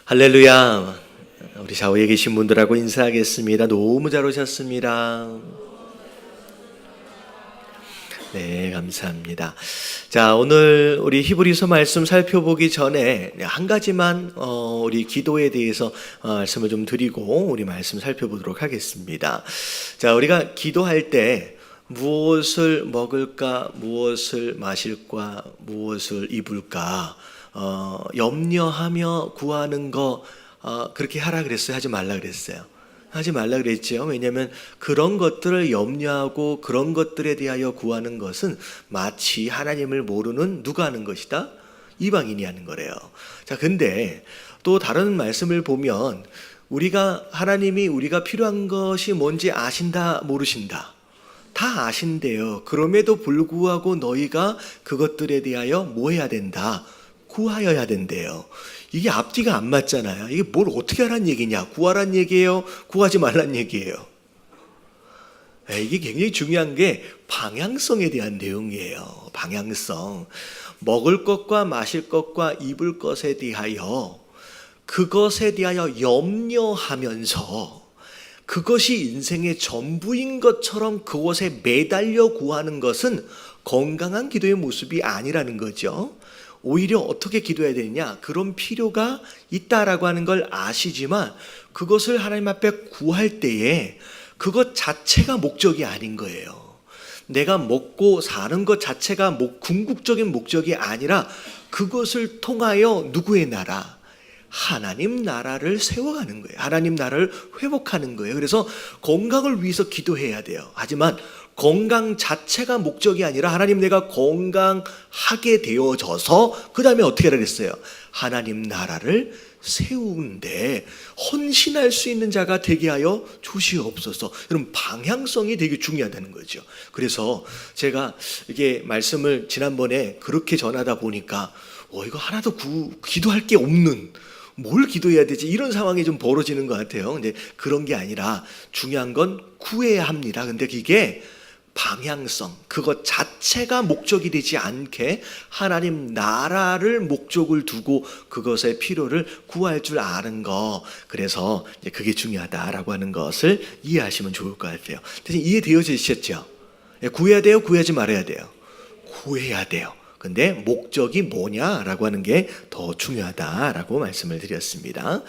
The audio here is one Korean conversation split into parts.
할렐루야. 우리 좌우에 계신 분들하고 인사하겠습니다. 너무 잘 오셨습니다. 네, 감사합니다. 자, 오늘 우리 히브리서 말씀 살펴보기 전에 한 가지만 우리 기도에 대해서 말씀을 좀 드리고 우리 말씀 살펴보도록 하겠습니다. 자, 우리가 기도할 때 무엇을 먹을까, 무엇을 마실까, 무엇을 입을까 염려하며 구하는 거 그렇게 하라 그랬어요? 하지 말라 그랬어요? 하지 말라 그랬죠. 왜냐하면 그런 것들을 염려하고 그런 것들에 대하여 구하는 것은 마치 하나님을 모르는 누가 하는 것이다? 이방인이 하는 거래요. 자, 근데 또 다른 말씀을 보면 하나님이 우리가 필요한 것이 뭔지 아신다, 모르신다? 다 아신대요. 그럼에도 불구하고 너희가 그것들에 대하여 뭐 해야 된다? 구하여야 된대요. 이게 앞뒤가 안 맞잖아요. 이게 뭘 어떻게 하란 얘기냐? 구하란 얘기예요? 구하지 말란 얘기예요? 이게 굉장히 중요한 게 방향성에 대한 내용이에요. 방향성. 먹을 것과 마실 것과 입을 것에 대하여 그것에 대하여 염려하면서 그것이 인생의 전부인 것처럼 그것에 매달려 구하는 것은 건강한 기도의 모습이 아니라는 거죠. 오히려 어떻게 기도해야 되느냐? 그런 필요가 있다라고 하는 걸 아시지만 그것을 하나님 앞에 구할 때에 그것 자체가 목적이 아닌 거예요. 내가 먹고 사는 것 자체가 궁극적인 목적이 아니라 그것을 통하여 누구의 나라? 하나님 나라를 세워가는 거예요. 하나님 나라를 회복하는 거예요. 그래서 건강을 위해서 기도해야 돼요. 하지만 건강 자체가 목적이 아니라 하나님 내가 건강하게 되어져서 그 다음에 어떻게 하라 그랬어요? 하나님 나라를 세우는데 헌신할 수 있는 자가 되게 하여 주시옵소서. 여러분 방향성이 되게 중요하다는 거죠. 그래서 제가 이게 말씀을 지난번에 그렇게 전하다 보니까 이거 하나도 기도할 게 없는 뭘 기도해야 되지? 이런 상황이 좀 벌어지는 것 같아요. 근데 그런 게 아니라 중요한 건 구해야 합니다. 근데 그게 방향성, 그것 자체가 목적이 되지 않게 하나님 나라를 목적을 두고 그것의 필요를 구할 줄 아는 거. 그래서 그게 중요하다라고 하는 것을 이해하시면 좋을 것 같아요. 대신 이해되어지셨죠? 구해야 돼요? 구하지 말아야 돼요? 구해야 돼요. 근데 목적이 뭐냐라고 하는 게 더 중요하다라고 말씀을 드렸습니다.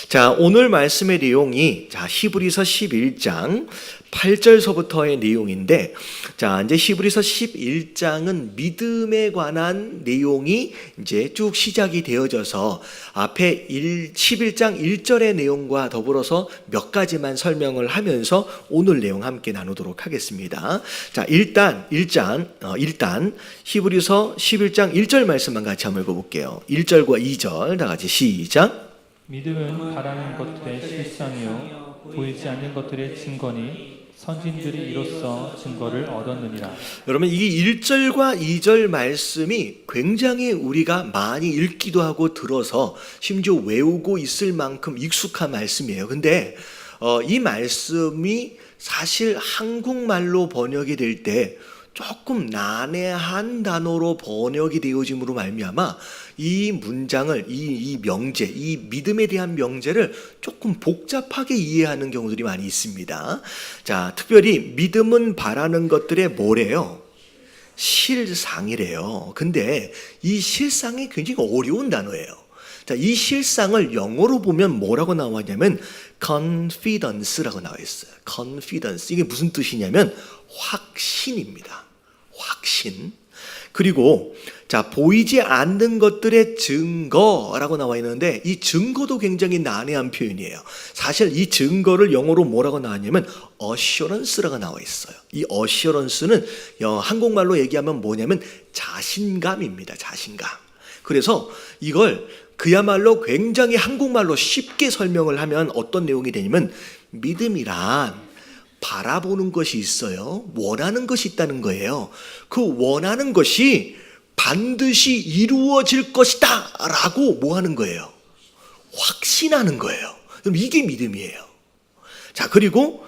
자, 오늘 말씀의 내용이 히브리서 11장 8절서부터의 내용인데, 자, 이제 히브리서 11장은 믿음에 관한 내용이 이제 쭉 시작이 되어져서 앞에 11장 1절의 내용과 더불어서 몇 가지만 설명을 하면서 오늘 내용 함께 나누도록 하겠습니다. 자, 일단 히브리서 11장 1절 말씀만 같이 한번 읽어볼게요. 1절과 2절 다 같이 시작. 믿음은 바라는 것들의 실상이요 보이지 않는 것들의 증거니 선진들이 이로써 증거를 얻었느니라. 여러분, 이 1절과 2절 말씀이 굉장히 우리가 많이 읽기도 하고 들어서 심지어 외우고 있을 만큼 익숙한 말씀이에요. 근데 이 말씀이 사실 한국말로 번역이 될 때 조금 난해한 단어로 번역이 되어짐으로 말미암아 이 문장을 이 명제, 이 믿음에 대한 명제를 조금 복잡하게 이해하는 경우들이 많이 있습니다. 자, 특별히 믿음은 바라는 것들의 뭐래요? 실상이래요. 근데 이 실상이 굉장히 어려운 단어예요. 자, 이 실상을 영어로 보면 뭐라고 나왔냐면 confidence라고 나와 있어요. confidence. 이게 무슨 뜻이냐면 확신입니다. 확신. 그리고 자, 보이지 않는 것들의 증거라고 나와 있는데 이 증거도 굉장히 난해한 표현이에요. 사실 이 증거를 영어로 뭐라고 나왔냐면 assurance라고 나와 있어요. 이 assurance는 한국말로 얘기하면 뭐냐면 자신감입니다. 자신감. 그래서 이걸 그야말로 굉장히 한국말로 쉽게 설명을 하면 어떤 내용이 되냐면 믿음이란 바라보는 것이 있어요. 원하는 것이 있다는 거예요. 그 원하는 것이 반드시 이루어질 것이다 라고 뭐 하는 거예요? 확신하는 거예요. 그럼 이게 믿음이에요. 자, 그리고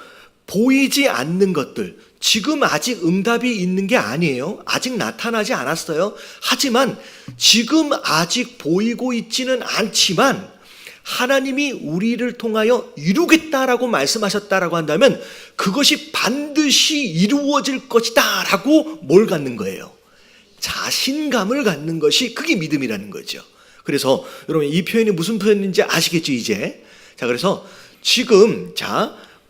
보이지 않는 것들, 지금 아직 응답이 있는 게 아니에요. 아직 나타나지 않았어요. 하지만 지금 아직 보이고 있지는 않지만 하나님이 우리를 통하여 이루겠다라고 말씀하셨다라고 한다면 그것이 반드시 이루어질 것이다 라고 뭘 갖는 거예요? 자신감을 갖는 것이 그게 믿음이라는 거죠. 그래서 여러분 이 표현이 무슨 표현인지 아시겠죠 이제? 자, 그래서 지금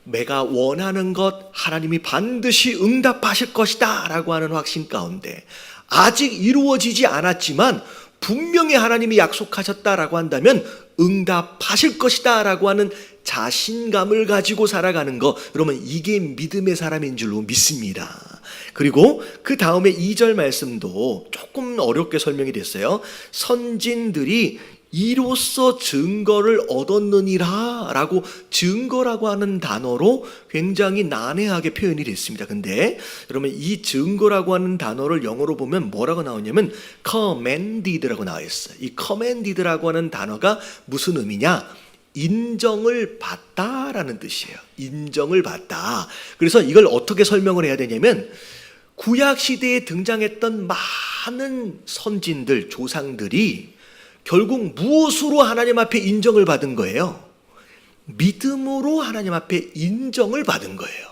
내가 원하는 것 하나님이 반드시 응답하실 것이다 라고 하는 확신 가운데 아직 이루어지지 않았지만 분명히 하나님이 약속하셨다라고 한다면 응답하실 것이다 라고 하는 자신감을 가지고 살아가는 거, 여러분 이게 믿음의 사람인 줄로 믿습니다. 그리고 그 다음에 2절 말씀도 조금 어렵게 설명이 됐어요. 선진들이 이로써 증거를 얻었느니라 라고 증거라고 하는 단어로 굉장히 난해하게 표현이 됐습니다. 근데 여러분 이 증거라고 하는 단어를 영어로 보면 뭐라고 나오냐면 commended라고 나와 있어요. 이 commended라고 하는 단어가 무슨 의미냐? 인정을 받다라는 뜻이에요. 인정을 받다. 그래서 이걸 어떻게 설명을 해야 되냐면 구약 시대에 등장했던 많은 선진들, 조상들이 결국 무엇으로 하나님 앞에 인정을 받은 거예요? 믿음으로 하나님 앞에 인정을 받은 거예요.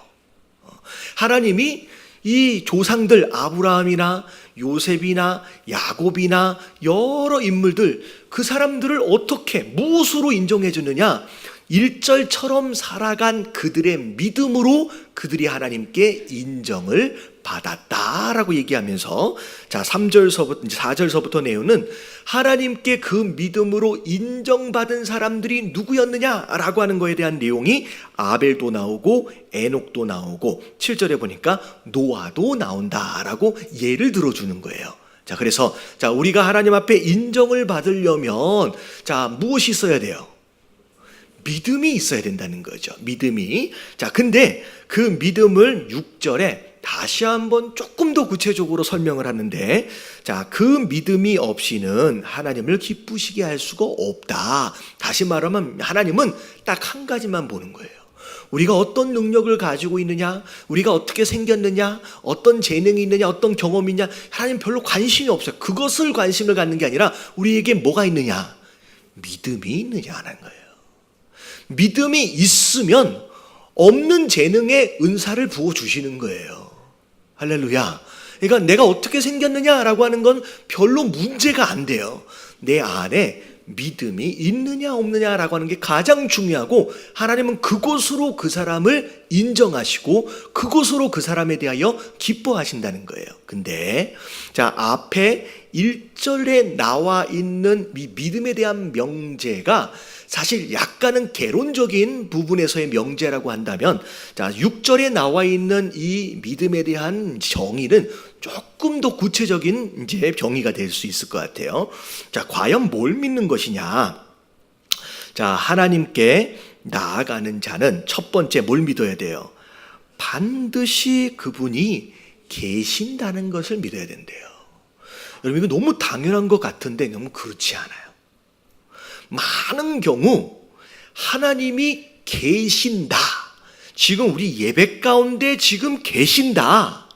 하나님이 이 조상들 아브라함이나 요셉이나 야곱이나 여러 인물들 그 사람들을 어떻게 무엇으로 인정해 주느냐? 1절처럼 살아간 그들의 믿음으로 그들이 하나님께 인정을 받았다라고 얘기하면서 3절서부터 4절서부터 내용은 하나님께 그 믿음으로 인정받은 사람들이 누구였느냐라고 하는 거에 대한 내용이 아벨도 나오고 에녹도 나오고 7절에 보니까 노아도 나온다라고 예를 들어주는 거예요. 그래서 우리가 하나님 앞에 인정을 받으려면 무엇이 있어야 돼요? 믿음이 있어야 된다는 거죠. 믿음이. 근데 그 믿음을 6절에 다시 한번 조금 더 구체적으로 설명을 하는데, 그 믿음이 없이는 하나님을 기쁘시게 할 수가 없다. 다시 말하면 하나님은 딱 한 가지만 보는 거예요. 우리가 어떤 능력을 가지고 있느냐, 우리가 어떻게 생겼느냐, 어떤 재능이 있느냐, 어떤 경험이 있느냐, 하나님 별로 관심이 없어요. 그것을 관심을 갖는 게 아니라 우리에게 뭐가 있느냐? 믿음이 있느냐는 거예요. 믿음이 있으면 없는 재능에 은사를 부어주시는 거예요. 할렐루야. 그러니까 내가 어떻게 생겼느냐라고 하는 건 별로 문제가 안 돼요. 내 안에 믿음이 있느냐 없느냐라고 하는 게 가장 중요하고, 하나님은 그것으로 그 사람을 인정하시고 그것으로 그 사람에 대하여 기뻐하신다는 거예요. 근데 앞에 1절에 나와 있는 믿음에 대한 명제가 사실 약간은 개론적인 부분에서의 명제라고 한다면 6절에 나와 있는 이 믿음에 대한 정의는 조금 더 구체적인 이제 정의가 될 수 있을 것 같아요. 과연 뭘 믿는 것이냐? 하나님께 나아가는 자는 첫 번째 뭘 믿어야 돼요? 반드시 그분이 계신다는 것을 믿어야 된대요. 여러분 이거 너무 당연한 것 같은데 너무 그렇지 않아요. 많은 경우 하나님이 계신다. 지금 우리 예배 가운데 지금 계신다.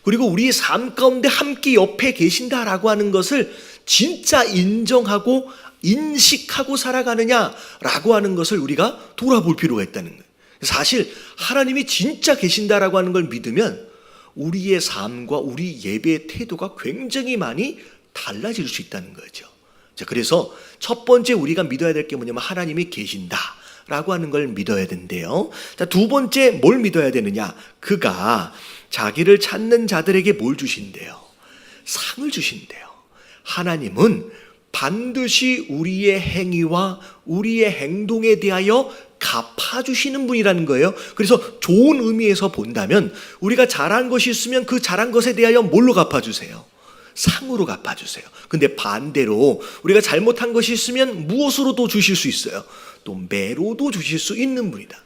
그리고 우리 삶 가운데 함께 옆에 계신다라고 하는 것을 진짜 인정하고 인식하고 살아가느냐라고 하는 것을 우리가 돌아볼 필요가 있다는 거예요. 사실 하나님이 진짜 계신다라고 하는 걸 믿으면 우리의 삶과 우리 예배의 태도가 굉장히 많이 달라질 수 있다는 거죠. 그래서 첫 번째 우리가 믿어야 될 게 뭐냐면 하나님이 계신다라고 하는 걸 믿어야 된대요. 두 번째 뭘 믿어야 되느냐? 그가 자기를 찾는 자들에게 뭘 주신대요? 상을 주신대요. 하나님은 반드시 우리의 행위와 우리의 행동에 대하여 갚아주시는 분이라는 거예요. 그래서 좋은 의미에서 본다면 우리가 잘한 것이 있으면 그 잘한 것에 대하여 뭘로 갚아주세요? 상으로 갚아주세요. 근데 반대로 우리가 잘못한 것이 있으면 무엇으로도 주실 수 있어요? 또 매로도 주실 수 있는 분이다.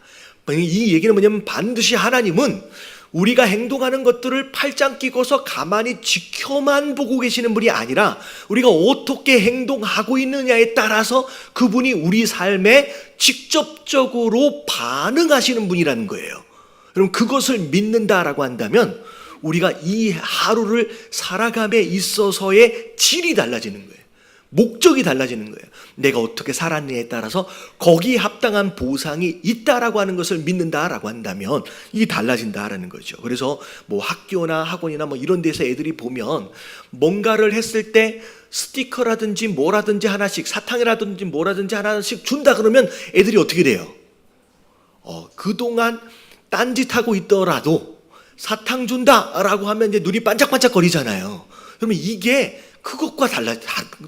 이 얘기는 뭐냐면 반드시 하나님은 우리가 행동하는 것들을 팔짱 끼고서 가만히 지켜만 보고 계시는 분이 아니라 우리가 어떻게 행동하고 있느냐에 따라서 그분이 우리 삶에 직접적으로 반응하시는 분이라는 거예요. 그럼 그것을 믿는다라고 한다면 우리가 이 하루를 살아감에 있어서의 질이 달라지는 거예요. 목적이 달라지는 거예요. 내가 어떻게 살았느냐에 따라서 거기에 합당한 보상이 있다라고 하는 것을 믿는다라고 한다면 이게 달라진다라는 거죠. 그래서 뭐 학교나 학원이나 뭐 이런 데서 애들이 보면 뭔가를 했을 때 스티커라든지 뭐라든지 하나씩, 사탕이라든지 뭐라든지 하나씩 준다 그러면 애들이 어떻게 돼요? 그동안 딴짓하고 있더라도 사탕 준다라고 하면 이제 눈이 반짝반짝 거리잖아요. 그러면 이게 그것과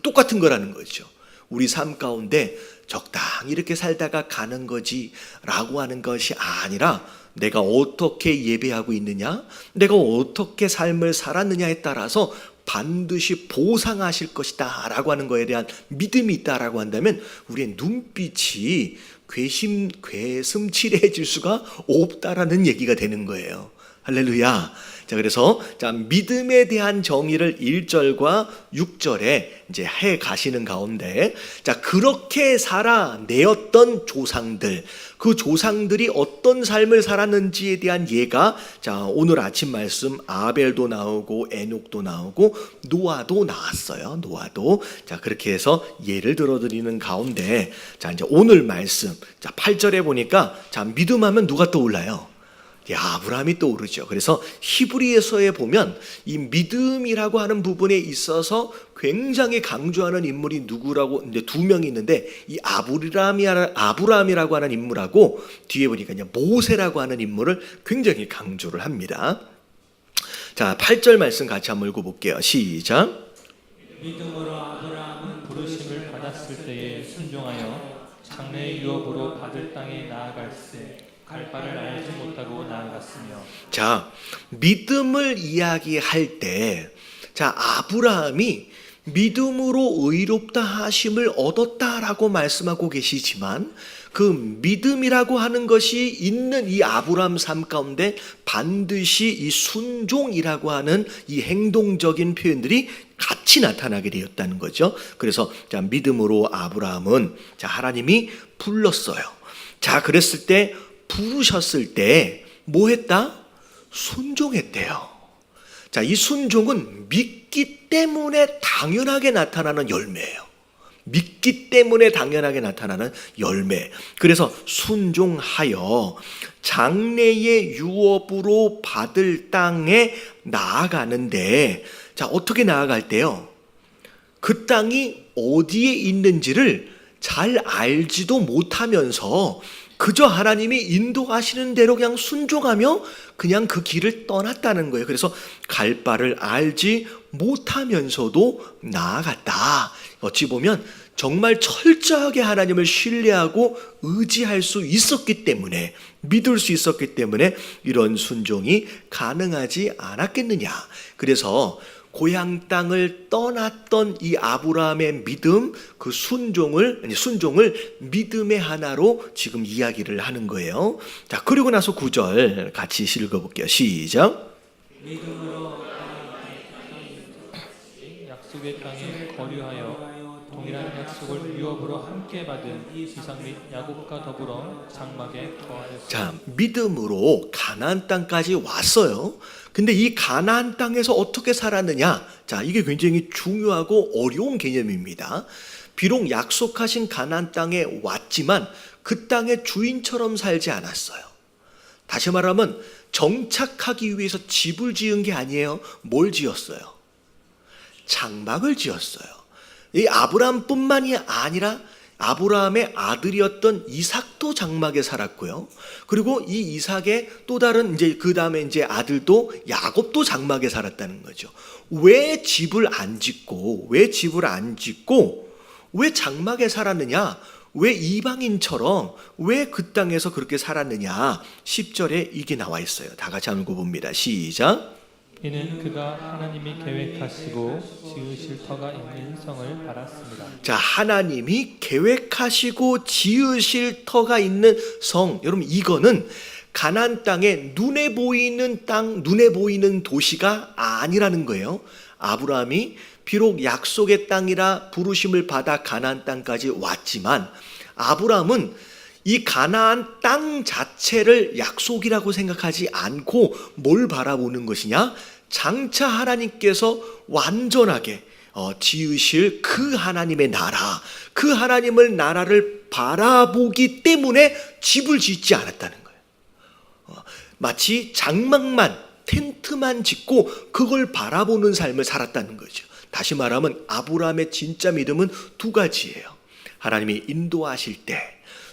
똑같은 거라는 거죠. 우리 삶 가운데 적당히 이렇게 살다가 가는 거지라고 하는 것이 아니라 내가 어떻게 예배하고 있느냐, 내가 어떻게 삶을 살았느냐에 따라서 반드시 보상하실 것이다 라고 하는 거에 대한 믿음이 있다라고 한다면 우리의 눈빛이 괴슴칠해질 수가 없다라는 얘기가 되는 거예요. 할렐루야. 자, 그래서 믿음에 대한 정의를 1절과 6절에 이제 해 가시는 가운데, 그렇게 살아내었던 조상들, 그 조상들이 어떤 삶을 살았는지에 대한 예가 오늘 아침 말씀 아벨도 나오고 에녹도 나오고 노아도 나왔어요. 노아도. 그렇게 해서 예를 들어드리는 가운데, 이제 오늘 말씀 8절에 보니까 믿음하면 누가 떠올라요? 아브라함이 떠오르죠. 그래서 히브리서에 보면 이 믿음이라고 하는 부분에 있어서 굉장히 강조하는 인물이 누구라고 이제 두 명이 있는데, 이 아브라함이라고 하는 인물하고 뒤에 보니까 이제 모세라고 하는 인물을 굉장히 강조를 합니다. 8절 말씀 같이 한번 읽어볼게요. 시작. 믿음으로 아브라함은 부르심을 받았을 때에 순종하여 장래의 유업으로 받을 땅에 나아갈세 갈 바를 알지 못하고 나아갔으며. 믿음을 이야기할 때 아브라함이 믿음으로 의롭다 하심을 얻었다라고 말씀하고 계시지만, 그 믿음이라고 하는 것이 있는 이 아브라함 삶 가운데 반드시 이 순종이라고 하는 이 행동적인 표현들이 같이 나타나게 되었다는 거죠. 그래서 믿음으로 아브라함은 하나님이 불렀어요. 그랬을 때, 부르셨을 때 뭐 했다? 순종했대요. 이 순종은 믿기 때문에 당연하게 나타나는 열매예요. 믿기 때문에 당연하게 나타나는 열매. 그래서 순종하여 장래의 유업으로 받을 땅에 나아가는데, 어떻게 나아갈 때요? 그 땅이 어디에 있는지를 잘 알지도 못하면서 그저 하나님이 인도하시는 대로 그냥 순종하며 그냥 그 길을 떠났다는 거예요. 그래서 갈 바를 알지 못하면서도 나아갔다. 어찌 보면 정말 철저하게 하나님을 신뢰하고 의지할 수 있었기 때문에, 믿을 수 있었기 때문에 이런 순종이 가능하지 않았겠느냐. 그래서 고향 땅을 떠났던 이 아브라함의 믿음, 그 순종을 믿음의 하나로 지금 이야기를 하는 거예요. 그리고 나서 9절 같이 읽어볼게요. 시작. 믿음으로 약속의 땅에 거류하여 동일한 약속을 유업으로 함께 받은 이삭 및 야곱과 더불어 장막에 거하였습니다. 믿음으로 가나안 땅까지 왔어요. 근데 이 가나안 땅에서 어떻게 살았느냐? 이게 굉장히 중요하고 어려운 개념입니다. 비록 약속하신 가나안 땅에 왔지만 그 땅의 주인처럼 살지 않았어요. 다시 말하면 정착하기 위해서 집을 지은 게 아니에요. 뭘 지었어요? 장막을 지었어요. 이 아브라함뿐만이 아니라 아브라함의 아들이었던 이삭도 장막에 살았고요. 그리고 이 이삭의 또 다른 그 다음에 아들도 야곱도 장막에 살았다는 거죠. 왜 집을 안 짓고 왜 장막에 살았느냐? 왜 이방인처럼 왜 그 땅에서 그렇게 살았느냐? 10절에 이게 나와 있어요. 다 같이 한번 읽어봅니다. 시작. 이는 그가 하나님이 계획하시고 지으실 터가 있는 성을 알았습니다. 하나님이 계획하시고 지으실 터가 있는 성. 여러분, 이거는 가나안 땅에 눈에 보이는 땅, 눈에 보이는 도시가 아니라는 거예요. 아브라함이 비록 약속의 땅이라 부르심을 받아 가나안 땅까지 왔지만, 아브라함은 이 가나안 땅 자체를 약속이라고 생각하지 않고 뭘 바라보는 것이냐? 장차 하나님께서 완전하게 지으실 그 하나님의 나라, 그 하나님의 나라를 바라보기 때문에 집을 짓지 않았다는 거예요. 마치 장막만, 텐트만 짓고 그걸 바라보는 삶을 살았다는 거죠. 다시 말하면 아브라함의 진짜 믿음은 두 가지예요. 하나님이 인도하실 때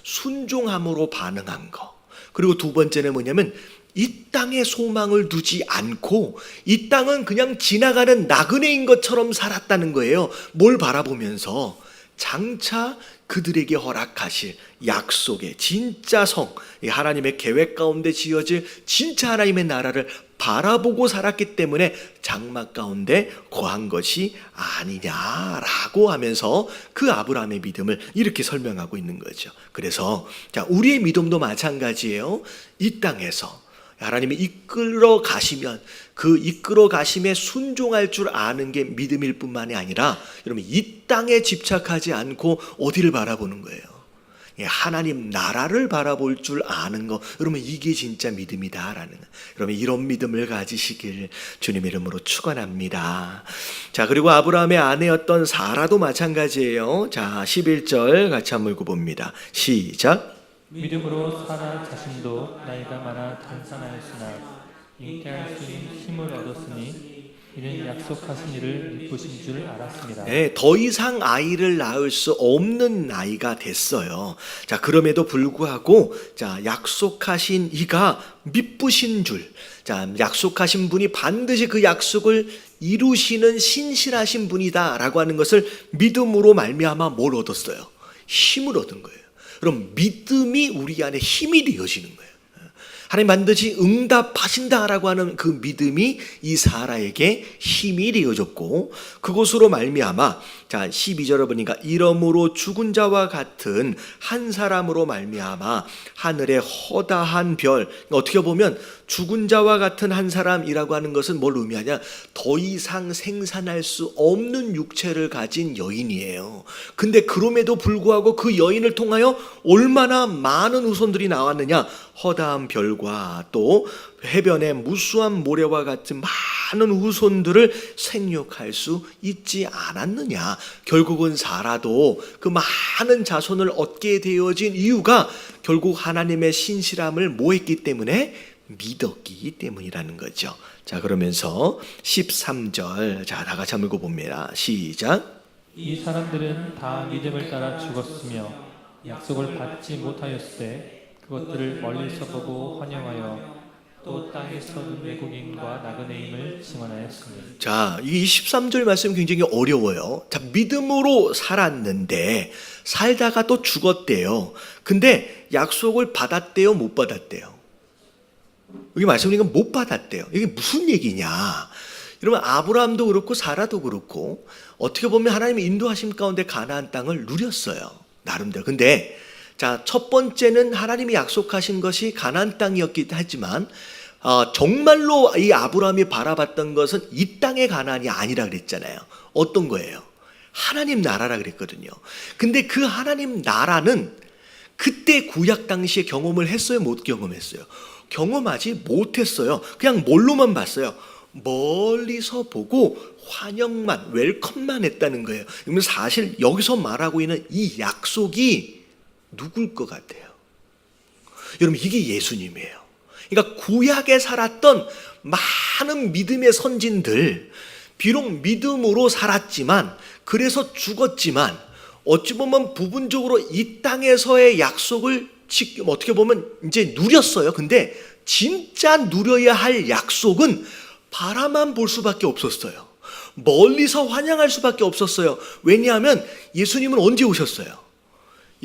순종함으로 반응한 거. 그리고 두 번째는 뭐냐면 이 땅에 소망을 두지 않고 이 땅은 그냥 지나가는 나그네인 것처럼 살았다는 거예요. 뭘 바라보면서 장차 그들에게 허락하실 약속의 진짜 성, 하나님의 계획 가운데 지어질 진짜 하나님의 나라를 바라보고 살았기 때문에 장막 가운데 거한 것이 아니냐라고 하면서 그 아브라함의 믿음을 이렇게 설명하고 있는 거죠. 그래서 우리의 믿음도 마찬가지예요. 이 땅에서 하나님이 이끌어 가시면 그 이끌어 가심에 순종할 줄 아는 게 믿음일 뿐만이 아니라 여러분 이 땅에 집착하지 않고 어디를 바라보는 거예요? 하나님 나라를 바라볼 줄 아는 거. 여러분 이게 진짜 믿음이다라는 거. 여러분 이런 믿음을 가지시길 주님의 이름으로 축원합니다. 자, 그리고 아브라함의 아내였던 사라도 마찬가지예요. 자, 11절 같이 한번 읽어봅니다. 시작. 믿음으로 사라 자신도 나이가 많아 단산하였으나 잉태할 수 있는 힘을 얻었으니 이는 약속하신 이를 믿으신 줄 알았습니다. 네, 더 이상 아이를 낳을 수 없는 나이가 됐어요. 자, 그럼에도 불구하고 약속하신 이가 믿으신 줄. 자, 약속하신 분이 반드시 그 약속을 이루시는 신실하신 분이다라고 하는 것을 믿음으로 말미암아 뭘 얻었어요? 힘을 얻은 거예요. 그럼 믿음이 우리 안에 힘이 되어지는 거예요. 하나님 반드시 응답하신다라고 하는 그 믿음이 이 사라에게 힘이 되어졌고 그것으로 말미암아 자 12절을 보니까 이러므로 죽은 자와 같은 한 사람으로 말미암아 하늘의 허다한 별, 어떻게 보면 죽은 자와 같은 한 사람이라고 하는 것은 뭘 의미하냐? 더 이상 생산할 수 없는 육체를 가진 여인이에요. 근데 그럼에도 불구하고 그 여인을 통하여 얼마나 많은 후손들이 나왔느냐? 허다한 별과 또 해변의 무수한 모래와 같은 많은 후손들을 생육할 수 있지 않았느냐. 결국은 사라도 그 많은 자손을 얻게 되어진 이유가 결국 하나님의 신실함을 뭐했기 때문에? 믿었기 때문이라는 거죠. 자, 그러면서 13절 자, 다 같이 한번 읽어봅니다. 시작. 이 사람들은 다 믿음을 따라 죽었으며 약속을 받지 못하였을 때 그것들을 멀리서 보고 환영하여 또 땅에 서는 외국인과 나그네임을 증언하였습니다. 자, 이 13절 말씀 굉장히 어려워요. 자, 믿음으로 살았는데 살다가 또 죽었대요. 근데 약속을 받았대요, 못 받았대요? 여기 말씀드린 건 못 받았대요. 이게 무슨 얘기냐? 여러분 아브라함도 그렇고 사라도 그렇고 어떻게 보면 하나님의 인도하심 가운데 가나안 땅을 누렸어요. 나름대로. 근데 자, 첫 번째는 하나님이 약속하신 것이 가나안 땅이었기 하지만 정말로 이 아브라함이 바라봤던 것은 이 땅의 가나안이 아니라 그랬잖아요. 어떤 거예요? 하나님 나라라 그랬거든요. 근데 그 하나님 나라는 그때 구약 당시에 경험을 했어요? 못 경험했어요? 경험하지 못했어요. 그냥 뭘로만 봤어요? 멀리서 보고 환영만, 웰컴만 했다는 거예요. 그러면 사실 여기서 말하고 있는 이 약속이 누굴 것 같아요? 여러분 이게 예수님이에요. 그러니까 구약에 살았던 많은 믿음의 선진들, 비록 믿음으로 살았지만 그래서 죽었지만 어찌 보면 부분적으로 이 땅에서의 약속을 어떻게 보면 이제 누렸어요. 근데 진짜 누려야 할 약속은 바라만 볼 수밖에 없었어요. 멀리서 환영할 수밖에 없었어요. 왜냐하면 예수님은 언제 오셨어요?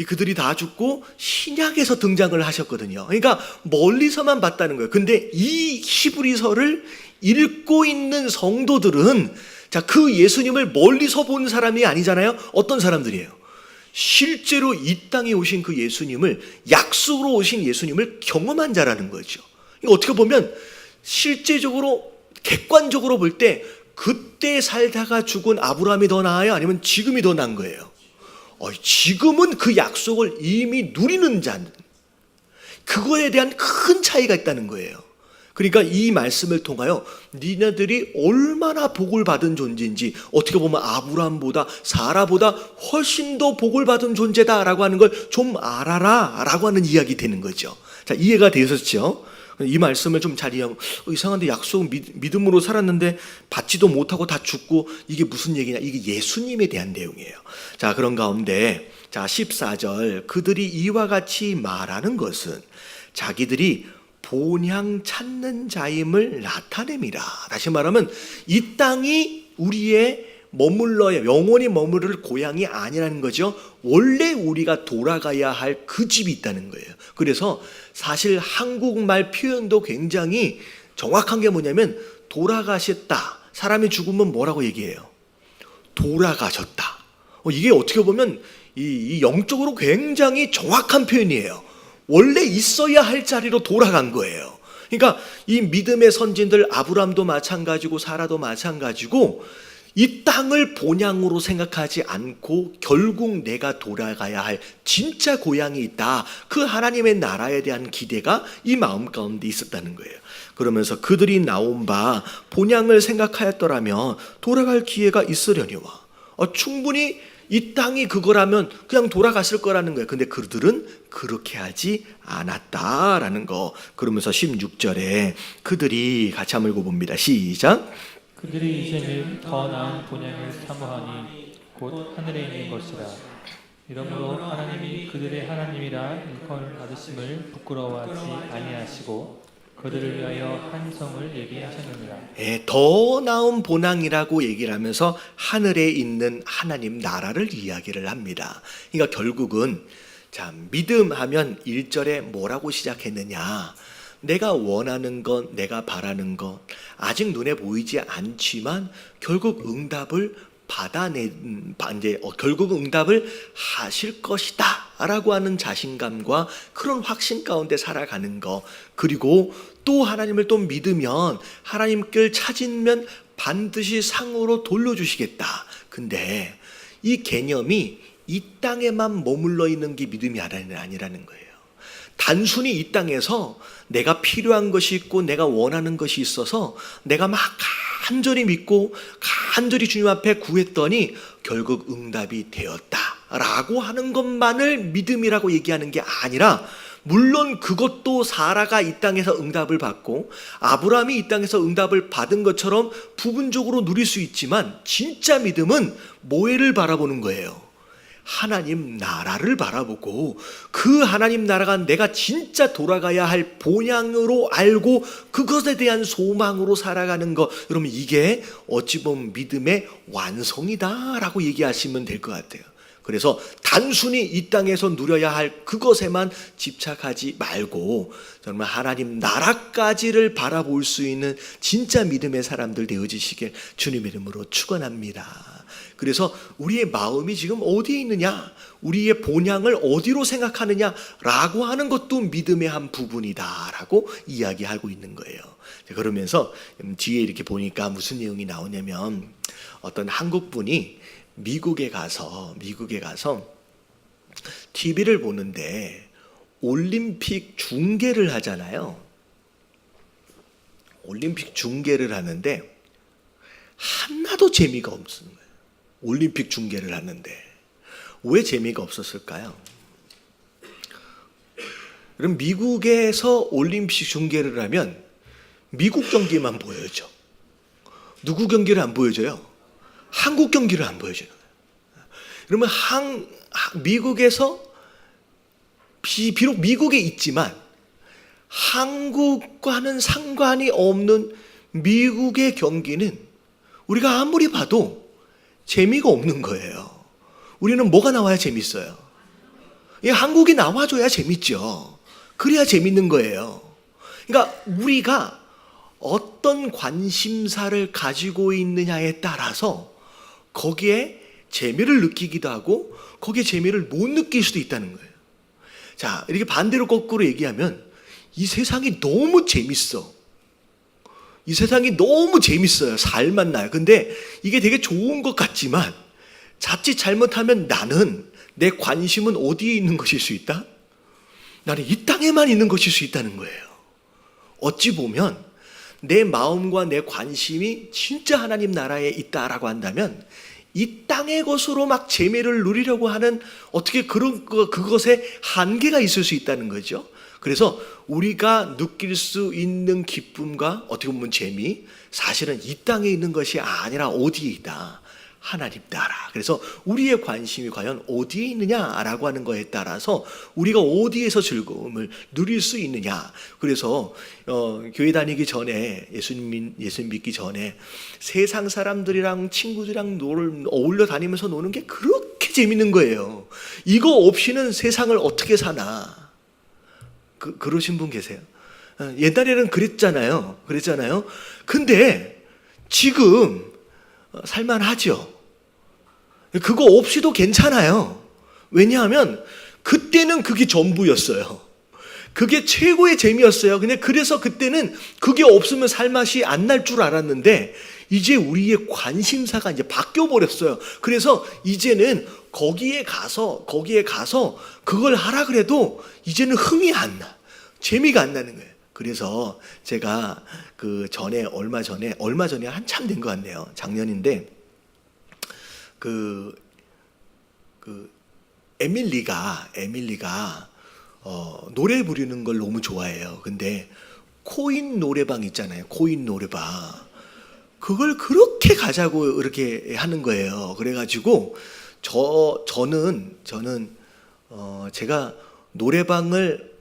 그들이 다 죽고 신약에서 등장을 하셨거든요. 그러니까 멀리서만 봤다는 거예요. 근데 이 히브리서를 읽고 있는 성도들은 자, 그 예수님을 멀리서 본 사람이 아니잖아요. 어떤 사람들이에요? 실제로 이 땅에 오신 그 예수님을, 약속으로 오신 예수님을 경험한 자라는 거죠. 어떻게 보면 실제적으로 객관적으로 볼 때 그때 살다가 죽은 아브라함이 더 나아요? 아니면 지금이 더 나은 거예요? 지금은 그 약속을 이미 누리는 자는 그거에 대한 큰 차이가 있다는 거예요. 그러니까 이 말씀을 통하여 니네들이 얼마나 복을 받은 존재인지, 어떻게 보면 아브라함보다 사라보다 훨씬 더 복을 받은 존재다라고 하는 걸 좀 알아라 라고 하는 이야기 되는 거죠. 자, 이해가 되셨죠? 이 말씀을 좀 잘 이해하고, 이상한데 약속은 믿음으로 살았는데 받지도 못하고 다 죽고, 이게 무슨 얘기냐? 이게 예수님에 대한 내용이에요. 자, 그런 가운데 자 14절, 그들이 이와 같이 말하는 것은 자기들이 본향 찾는 자임을 나타냅니다. 다시 말하면 이 땅이 우리의 머물러야 영원히 머무를 고향이 아니라는 거죠. 원래 우리가 돌아가야 할 그 집이 있다는 거예요. 그래서 사실 한국말 표현도 굉장히 정확한 게 뭐냐면 돌아가셨다. 사람이 죽으면 뭐라고 얘기해요? 돌아가셨다. 이게 어떻게 보면 이 영적으로 굉장히 정확한 표현이에요. 원래 있어야 할 자리로 돌아간 거예요. 그러니까 이 믿음의 선진들 아브라함도 마찬가지고 사라도 마찬가지고 이 땅을 본향으로 생각하지 않고 결국 내가 돌아가야 할 진짜 고향이 있다. 그 하나님의 나라에 대한 기대가 이 마음 가운데 있었다는 거예요. 그러면서 그들이 나온 바 본향을 생각하였더라면 돌아갈 기회가 있으려니와, 충분히 이 땅이 그거라면 그냥 돌아갔을 거라는 거예요. 근데 그들은 그렇게 하지 않았다라는 거. 그러면서 16절에 그들이 같이 한번 읽어봅니다. 시작. 그들이 이제는 더 나은 본향을 사모하니 곧 하늘에 있는 것이라. 이러므로 하나님이 그들의 하나님이라 일컬 받으심을 부끄러워하지 아니하시고 그들을 위하여 한 성을 예비하셨느니라. 더 나은 본향이라고 얘기를 하면서 하늘에 있는 하나님 나라를 이야기를 합니다. 그러니까 결국은 자, 믿음하면 1절에 뭐라고 시작했느냐? 내가 원하는 것, 내가 바라는 것, 아직 눈에 보이지 않지만 결국 응답을 결국 응답을 하실 것이다 라고 하는 자신감과 그런 확신 가운데 살아가는 거, 그리고 또 하나님을 또 믿으면 하나님께 찾으면 반드시 상으로 돌려주시겠다. 근데 이 개념이 이 땅에만 머물러 있는 게 믿음이 아니라는 거예요. 단순히 이 땅에서 내가 필요한 것이 있고 내가 원하는 것이 있어서 내가 막 간절히 믿고 간절히 주님 앞에 구했더니 결국 응답이 되었다라고 하는 것만을 믿음이라고 얘기하는 게 아니라, 물론 그것도 사라가 이 땅에서 응답을 받고 아브라함이 이 땅에서 응답을 받은 것처럼 부분적으로 누릴 수 있지만, 진짜 믿음은 뭐를 바라보는 거예요? 하나님 나라를 바라보고 그 하나님 나라가 내가 진짜 돌아가야 할 본향으로 알고 그것에 대한 소망으로 살아가는 것. 여러분, 이게 어찌 보면 믿음의 완성이다라고 얘기하시면 될 것 같아요. 그래서 단순히 이 땅에서 누려야 할 그것에만 집착하지 말고 정말 하나님 나라까지를 바라볼 수 있는 진짜 믿음의 사람들 되어지시길 주님의 이름으로 축원합니다. 그래서 우리의 마음이 지금 어디에 있느냐, 우리의 본향을 어디로 생각하느냐라고 하는 것도 믿음의 한 부분이다라고 이야기하고 있는 거예요. 그러면서 뒤에 이렇게 보니까 무슨 내용이 나오냐면, 어떤 한국 분이 미국에 가서 TV를 보는데 올림픽 중계를 하잖아요. 올림픽 중계를 하는데 하나도 재미가 없는 거예요. 올림픽 중계를 하는데 왜 재미가 없었을까요? 그럼 미국에서 올림픽 중계를 하면 미국 경기만 보여줘. 누구 경기를 안 보여줘요? 한국 경기를 안 보여주는 거예요. 그러면 미국에서 비록 미국에 있지만 한국과는 상관이 없는 미국의 경기는 우리가 아무리 봐도 재미가 없는 거예요. 우리는 뭐가 나와야 재밌어요? 한국이 나와줘야 재밌죠. 그래야 재밌는 거예요. 그러니까 우리가 어떤 관심사를 가지고 있느냐에 따라서 거기에 재미를 느끼기도 하고 거기에 재미를 못 느낄 수도 있다는 거예요. 자, 이렇게 반대로 거꾸로 얘기하면 이 세상이 너무 재밌어. 이 세상이 너무 재밌어요. 살만 나요. 근데 이게 되게 좋은 것 같지만 자칫 잘못하면 나는, 내 관심은 어디에 있는 것일 수 있다? 나는 이 땅에만 있는 것일 수 있다는 거예요. 어찌 보면 내 마음과 내 관심이 진짜 하나님 나라에 있다라고 한다면 이 땅의 것으로 막 재미를 누리려고 하는 어떻게 그것에 한계가 있을 수 있다는 거죠. 그래서 우리가 느낄 수 있는 기쁨과 어떻게 보면 재미, 사실은 이 땅에 있는 것이 아니라 어디에 있다? 하나님 나라. 그래서 우리의 관심이 과연 어디에 있느냐라고 하는 거에 따라서 우리가 어디에서 즐거움을 누릴 수 있느냐. 그래서 교회 다니기 전에 예수님 믿기 전에 세상 사람들이랑 친구들이랑 어울려 다니면서 노는 게 그렇게 재밌는 거예요. 이거 없이는 세상을 어떻게 사나. 그러신 분 계세요? 옛날에는 그랬잖아요. 근데 지금 살만하죠. 그거 없이도 괜찮아요. 왜냐하면 그때는 그게 전부였어요. 그게 최고의 재미였어요. 그래서 그때는 그게 없으면 살맛이 안 날 줄 알았는데 이제 우리의 관심사가 이제 바뀌어 버렸어요. 그래서 이제는 거기에 가서 그걸 하라 그래도 이제는 흥이 안 나. 재미가 안 나는 거예요. 그래서 제가 얼마 전에 한참 된 것 같네요. 작년인데 에밀리가 노래 부르는 걸 너무 좋아해요. 근데 코인 노래방 있잖아요. 코인 노래방. 그걸 그렇게 가자고 이렇게 하는 거예요. 그래가지고 저는 제가 노래방을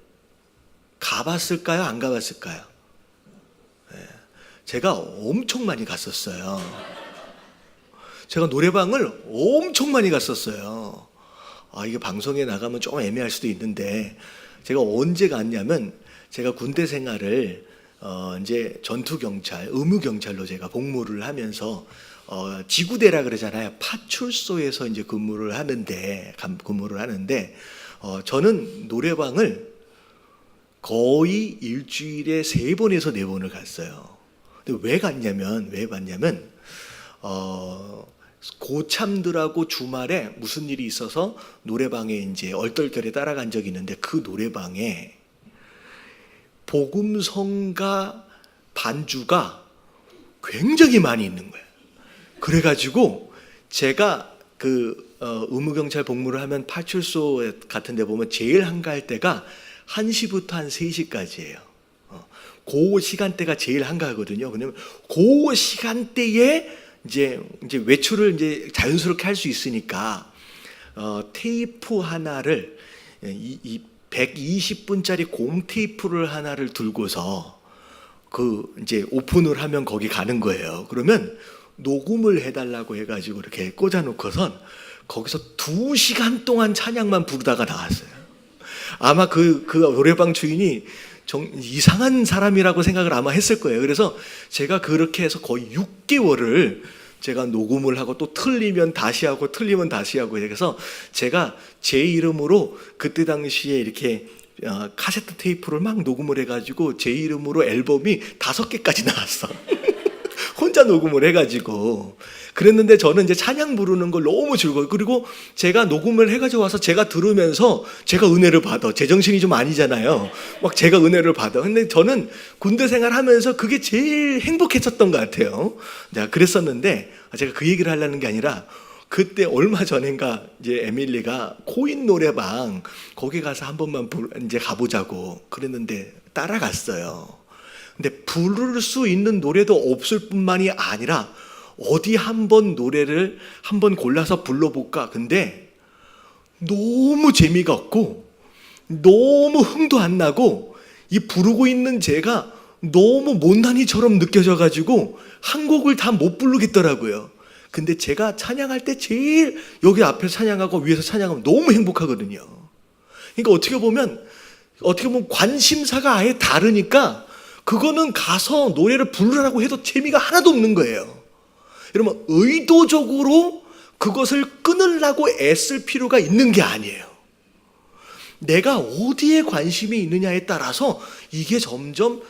가봤을까요? 안 가봤을까요? 제가 엄청 많이 갔었어요. 제가 노래방을 엄청 많이 갔었어요. 이게 방송에 나가면 좀 애매할 수도 있는데 제가 언제 갔냐면 제가 군대 생활을 이제 전투경찰, 의무경찰로 제가 복무를 하면서 지구대라 그러잖아요. 파출소에서 이제 근무를 하는데 저는 노래방을 거의 일주일에 3번에서 4번을 갔어요. 근데 왜 갔냐면 고참들하고 주말에 무슨 일이 있어서 노래방에 이제 얼떨결에 따라간 적이 있는데 그 노래방에 복음성가 반주가 굉장히 많이 있는 거예요. 그래가지고 제가 의무경찰 복무를 하면 파출소 같은 데 보면 제일 한가할 때가 1시부터 한 3시까지예요. 그 시간대가 제일 한가하거든요. 왜냐면 그 시간대에 이제 외출을 이제 자연스럽게 할 수 있으니까 테이프 하나를 이 120분짜리 공 테이프를 하나를 들고서 이제 오픈을 하면 거기 가는 거예요. 그러면 녹음을 해달라고 해가지고 이렇게 꽂아놓고선 거기서 2시간 동안 찬양만 부르다가 나왔어요. 아마 그 노래방 주인이 이상한 사람이라고 생각을 아마 했을 거예요. 그래서 제가 그렇게 해서 거의 6개월을 제가 녹음을 하고 또 틀리면 다시 하고 그래서 제가 제 이름으로 그때 당시에 이렇게 카세트 테이프를 막 녹음을 해가지고 제 이름으로 앨범이 5개까지 나왔어. 혼자 녹음을 해가지고 그랬는데 저는 이제 찬양 부르는 걸 너무 즐거워요. 그리고 제가 녹음을 해가지고 와서 제가 들으면서 제가 은혜를 받아. 제정신이 좀 아니잖아요. 막 제가 은혜를 받아. 근데 저는 군대 생활하면서 그게 제일 행복했었던 것 같아요. 내가 그랬었는데 제가 그 얘기를 하려는 게 아니라 그때 얼마 전인가 이제 에밀리가 코인 노래방 거기 가서 한 번만 이제 가보자고 그랬는데 따라갔어요. 근데 부를 수 있는 노래도 없을 뿐만이 아니라 어디 한번 노래를 한번 골라서 불러볼까. 근데 너무 재미가 없고 너무 흥도 안 나고 이 부르고 있는 제가 너무 못난이처럼 느껴져가지고 한 곡을 다 못 부르겠더라고요. 근데 제가 찬양할 때 제일 여기 앞에서 찬양하고 위에서 찬양하면 너무 행복하거든요. 그러니까 어떻게 보면 관심사가 아예 다르니까 그거는 가서 노래를 부르라고 해도 재미가 하나도 없는 거예요. 여러분, 의도적으로 그것을 끊으려고 애쓸 필요가 있는 게 아니에요. 내가 어디에 관심이 있느냐에 따라서 이게 점점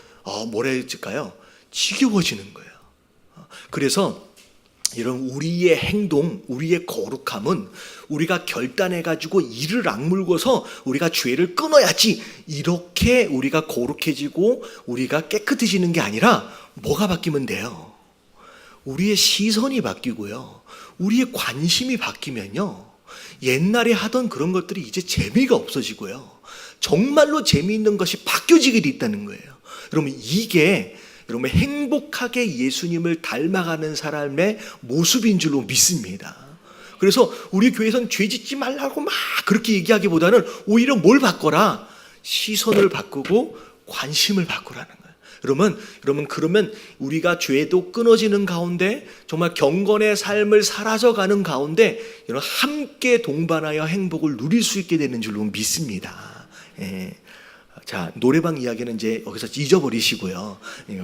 뭐라 해야 될까요? 지겨워지는 거예요. 그래서 이런 우리의 행동, 우리의 거룩함은 우리가 결단해가지고 이를 악물고서 우리가 죄를 끊어야지, 이렇게 우리가 거룩해지고 우리가 깨끗해지는 게 아니라 뭐가 바뀌면 돼요? 우리의 시선이 바뀌고요, 우리의 관심이 바뀌면요, 옛날에 하던 그런 것들이 이제 재미가 없어지고요, 정말로 재미있는 것이 바뀌어지게 돼 있다는 거예요. 여러분, 이게 여러분 행복하게 예수님을 닮아가는 사람의 모습인 줄로 믿습니다. 그래서 우리 교회에서는 죄 짓지 말라고 막 그렇게 얘기하기보다는 오히려 뭘 바꿔라? 시선을 바꾸고 관심을 바꾸라는 거예요. 여러분 그러면 우리가 죄도 끊어지는 가운데 정말 경건의 삶을 살아져가는 가운데 여러분 함께 동반하여 행복을 누릴 수 있게 되는 줄로 믿습니다. 예. 자, 노래방 이야기는 이제 여기서 잊어버리시고요,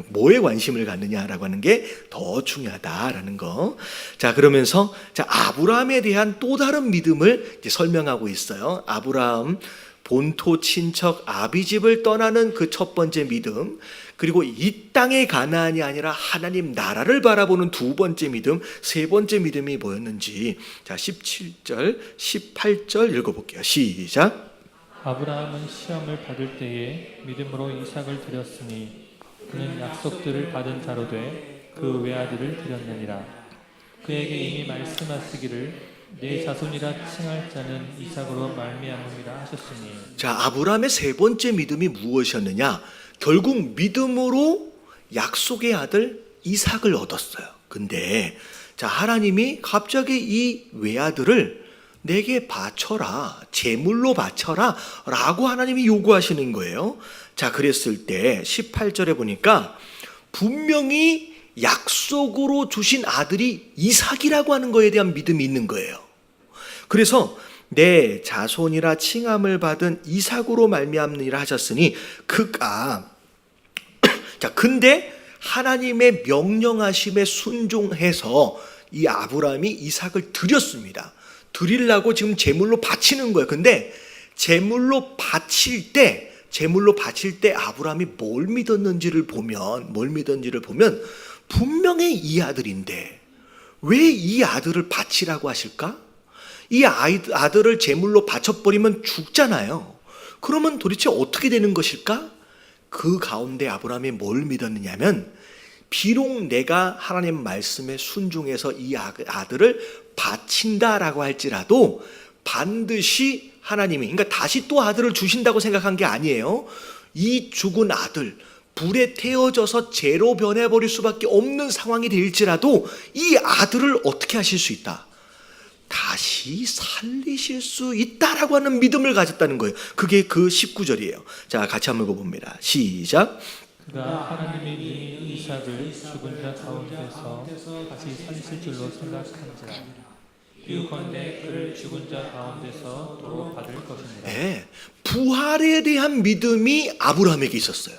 뭐에 관심을 갖느냐라고 하는 게 더 중요하다라는 거. 자, 그러면서 자, 아브라함에 대한 또 다른 믿음을 이제 설명하고 있어요. 아브라함 본토 친척 아비집을 떠나는 그 첫 번째 믿음, 그리고 이 땅의 가나안이 아니라 하나님 나라를 바라보는 두 번째 믿음, 세 번째 믿음이 뭐였는지, 자, 17절 18절 읽어볼게요. 시작. 아브라함은 시험을 받을 때에 믿음으로 이삭을 드렸으니 그는 약속들을 받은 자로 돼 그 외아들을 드렸느니라. 그에게 이미 말씀하시기를 내 자손이라 칭할 자는 이삭으로 말미암음이라 하셨으니. 자, 아브라함의 세 번째 믿음이 무엇이었느냐? 결국 믿음으로 약속의 아들 이삭을 얻었어요. 근데 자, 하나님이 갑자기 이 외아들을 내게 바쳐라, 제물로 바쳐라 라고 하나님이 요구하시는 거예요. 자, 그랬을 때 18절에 보니까 분명히 약속으로 주신 아들이 이삭이라고 하는 거에 대한 믿음이 있는 거예요. 그래서 내 자손이라 칭함을 받은 이삭으로 말미암느니라 하셨으니 그가 자, 근데 하나님의 명령하심에 순종해서 이 아브라함이 이삭을 드렸습니다. 드리려고 지금 제물로 바치는 거예요. 근데 제물로 바칠 때 아브라함이 뭘 믿었는지를 보면 분명히 이 아들인데 왜 이 아들을 바치라고 하실까? 이 아들을 제물로 바쳐버리면 죽잖아요. 그러면 도대체 어떻게 되는 것일까? 그 가운데 아브라함이 뭘 믿었느냐면, 비록 내가 하나님 말씀에 순종해서 이 아들을 바친다라고 할지라도 반드시 하나님이, 그러니까 다시 또 아들을 주신다고 생각한 게 아니에요. 이 죽은 아들, 불에 태워져서 재로 변해버릴 수밖에 없는 상황이 될지라도 이 아들을 어떻게 하실 수 있다? 다시 살리실 수 있다라고 하는 믿음을 가졌다는 거예요. 그게 그 19절이에요. 자, 같이 한번 읽어봅니다. 시작. 그가 하나님의 이미 이삭을 죽은 자 가운데서 다시 살리실 줄로 생각한지라. 비유컨대 그를 죽은 자 가운데서 또 받을 것이니라. 네, 부활에 대한 믿음이 아브라함에게 있었어요.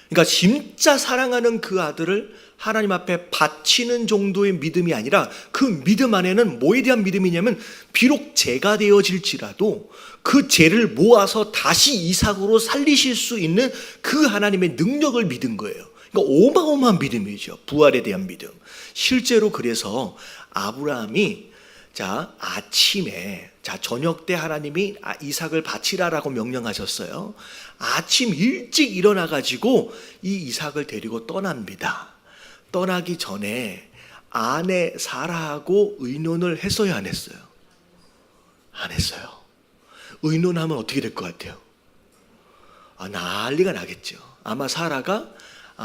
그러니까 진짜 사랑하는 그 아들을 하나님 앞에 바치는 정도의 믿음이 아니라 그 믿음 안에는 뭐에 대한 믿음이냐면, 비록 죄가 되어질지라도 그 죄를 모아서 다시 이삭으로 살리실 수 있는 그 하나님의 능력을 믿은 거예요. 그러니까 어마어마한 믿음이죠. 부활에 대한 믿음. 실제로 그래서 아브라함이 아침에 저녁 때 하나님이 이삭을 바치라라고 명령하셨어요. 아침 일찍 일어나가지고 이 이삭을 데리고 떠납니다. 떠나기 전에 아내 사라하고 의논을 했어요, 안 했어요? 안 했어요. 의논하면 어떻게 될 것 같아요? 난리가 나겠죠. 아마 사라가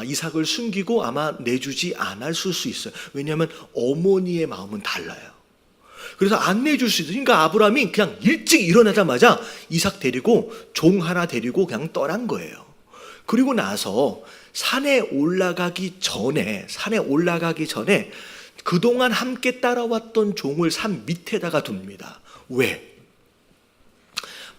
이삭을 숨기고 아마 내주지 않을 수 있어요. 왜냐하면 어머니의 마음은 달라요. 그래서 안 내줄 수 있어요. 그러니까 아브라함이 그냥 일찍 일어나자마자 이삭 데리고 종 하나 데리고 그냥 떠난 거예요. 그리고 나서 산에 올라가기 전에 그동안 함께 따라왔던 종을 산 밑에다가 둡니다. 왜?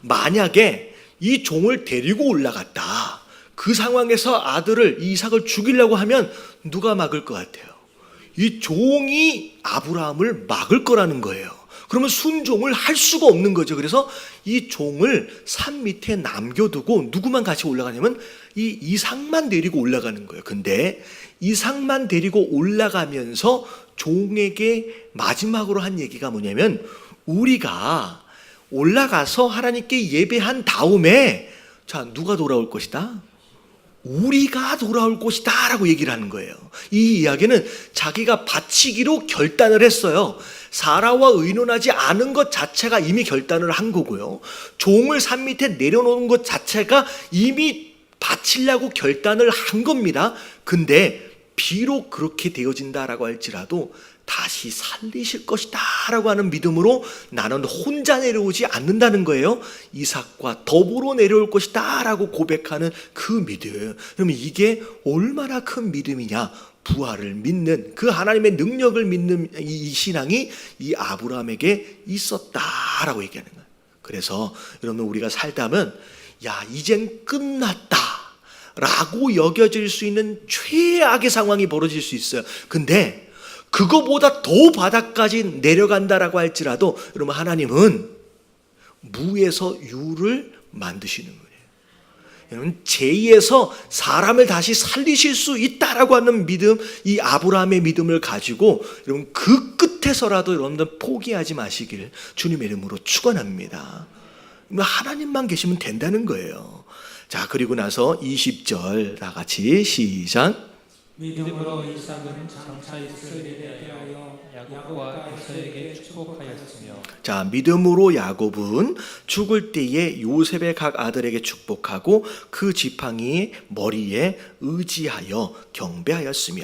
만약에 이 종을 데리고 올라갔다, 그 상황에서 아들을 이삭을 죽이려고 하면 누가 막을 것 같아요? 이 종이 아브라함을 막을 거라는 거예요. 그러면 순종을 할 수가 없는 거죠. 그래서 이 종을 산 밑에 남겨두고 누구만 같이 올라가냐면 이 이삭만 데리고 올라가는 거예요. 근데 이삭만 데리고 올라가면서 종에게 마지막으로 한 얘기가 뭐냐면, 우리가 올라가서 하나님께 예배한 다음에 자, 누가 돌아올 것이다? 우리가 돌아올 것이다 라고 얘기를 하는 거예요. 이 이야기는 자기가 바치기로 결단을 했어요. 사라와 의논하지 않은 것 자체가 이미 결단을 한 거고요. 종을 산 밑에 내려놓는 것 자체가 이미 바치려고 결단을 한 겁니다. 근데 비록 그렇게 되어진다라고 할지라도 다시 살리실 것이다 라고 하는 믿음으로 나는 혼자 내려오지 않는다는 거예요. 이삭과 더불어 내려올 것이다 라고 고백하는 그 믿음. 그러면 이게 얼마나 큰 믿음이냐. 부활을 믿는, 그 하나님의 능력을 믿는 이 신앙이 이 아브라함에게 있었다라고 얘기하는 거예요. 그래서 여러분, 우리가 살다면 야, 이젠 끝났다 라고 여겨질 수 있는 최악의 상황이 벌어질 수 있어요. 근데 그거보다 더 바닥까지 내려간다라고 할지라도 여러분, 하나님은 무에서 유를 만드시는 거예요. 여러분, 죄에서 사람을 다시 살리실 수 있다라고 하는 믿음, 이 아브라함의 믿음을 가지고 여러분, 그 끝에서라도 여러분들 포기하지 마시길 주님의 이름으로 축원합니다. 하나님만 계시면 된다는 거예요. 자, 그리고 나서 20절 다 같이 시작. 믿음으로 이삭은 장차 있을 일에 대하여 야곱과 에서에게 축복하였으며. 자, 믿음으로 야곱은 죽을 때에 요셉의 각 아들에게 축복하고 그 지팡이 머리에 의지하여 경배하였으며,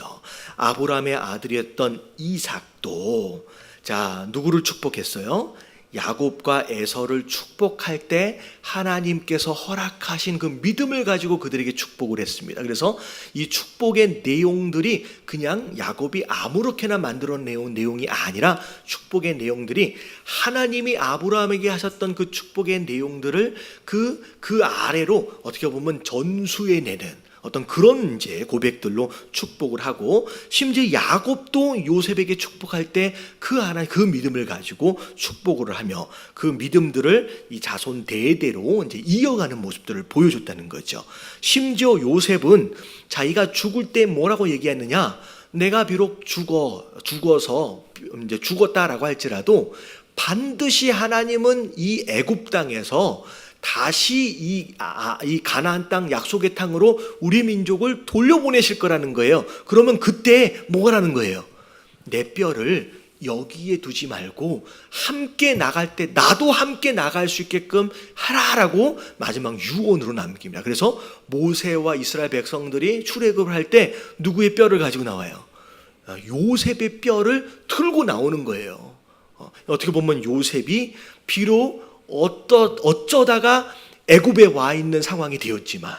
아브라함의 아들이었던 이삭도 자, 누구를 축복했어요? 야곱과 에서를 축복할 때 하나님께서 허락하신 그 믿음을 가지고 그들에게 축복을 했습니다. 그래서 이 축복의 내용들이 그냥 야곱이 아무렇게나 만들어내온 내용이 아니라, 축복의 내용들이 하나님이 아브라함에게 하셨던 그 축복의 내용들을 그 아래로 어떻게 보면 전수해내는 어떤 그런 이제 고백들로 축복을 하고, 심지어 야곱도 요셉에게 축복할 때 그 믿음을 가지고 축복을 하며 그 믿음들을 이 자손 대대로 이제 이어가는 모습들을 보여줬다는 거죠. 심지어 요셉은 자기가 죽을 때 뭐라고 얘기했느냐? 내가 비록 죽어서 이제 죽었다라고 할지라도 반드시 하나님은 이 애굽 땅에서 다시 이 가나안 땅 약속의 땅으로 우리 민족을 돌려보내실 거라는 거예요. 그러면 그때 뭐가 라는 거예요? 내 뼈를 여기에 두지 말고 함께 나갈 때 나도 함께 나갈 수 있게끔 하라라고 마지막 유언으로 남깁니다. 그래서 모세와 이스라엘 백성들이 출애굽을 할 때 누구의 뼈를 가지고 나와요? 요셉의 뼈를 틀고 나오는 거예요. 어떻게 보면 요셉이 비록 어쩌다가 애굽에 와 있는 상황이 되었지만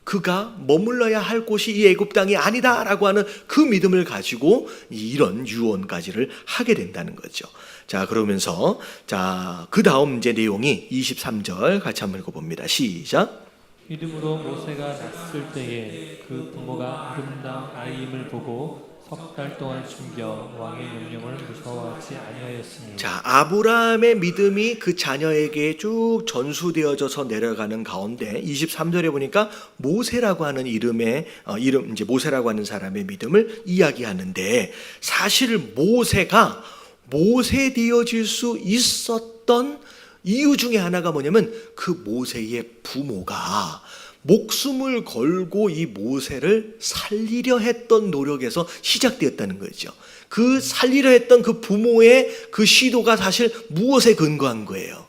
그가 머물러야 할 곳이 이 애굽 땅이 아니다라고 하는 그 믿음을 가지고 이런 유언까지를 하게 된다는 거죠. 자, 그러면서 자, 그 다음 이제 내용이 23절 같이 한번 읽어봅니다. 시작. 믿음으로 모세가 났을 때에 그 부모가 아름다운 아이임을 보고 석 달 동안 숨겨 왕의 명령을 무서워하지 아니하였으니. 자, 아브라함의 믿음이 그 자녀에게 쭉 전수되어져서 내려가는 가운데 23절에 보니까 모세라고 하는 이름 이제 모세라고 하는 사람의 믿음을 이야기하는데, 사실 모세가 모세 되어질 수 있었던 이유 중에 하나가 뭐냐면 그 모세의 부모가 목숨을 걸고 이 모세를 살리려 했던 노력에서 시작되었다는 거죠. 그 살리려 했던 그 부모의 그 시도가 사실 무엇에 근거한 거예요?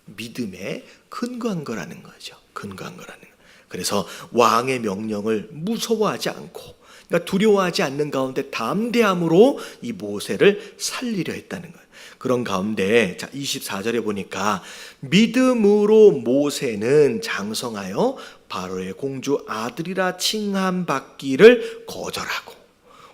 믿음에 근거한 거라는 거죠. 근거한 거라는 거예요. 그래서 왕의 명령을 무서워하지 않고, 그러니까 두려워하지 않는 가운데 담대함으로 이 모세를 살리려 했다는 거예요. 그런 가운데 자, 24절에 보니까 믿음으로 모세는 장성하여 바로의 공주 아들이라 칭함받기를 거절하고,